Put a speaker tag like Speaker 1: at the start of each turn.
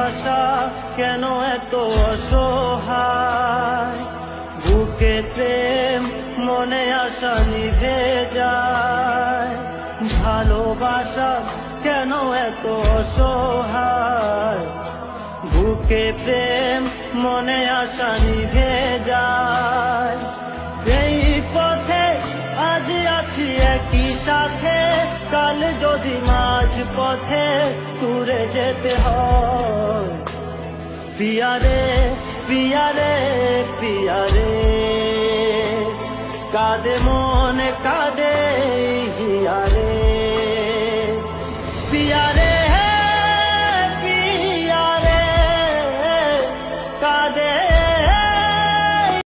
Speaker 1: ভালোবাসা কেন এত অসহায়, বুকে প্রেম মনে আশা নিভে যায়। ভালোবাসা কেন এত অসহায়, বুকে প্রেম মনে আশা নিভে যায়। এই পথে আজ আছি একই সাথে, কাল যদি মাঝ পথে দূরে যেতে হয়। পিয়ারে পিয়ারে পিয়ারে, কাঁদে মনে কাঁদে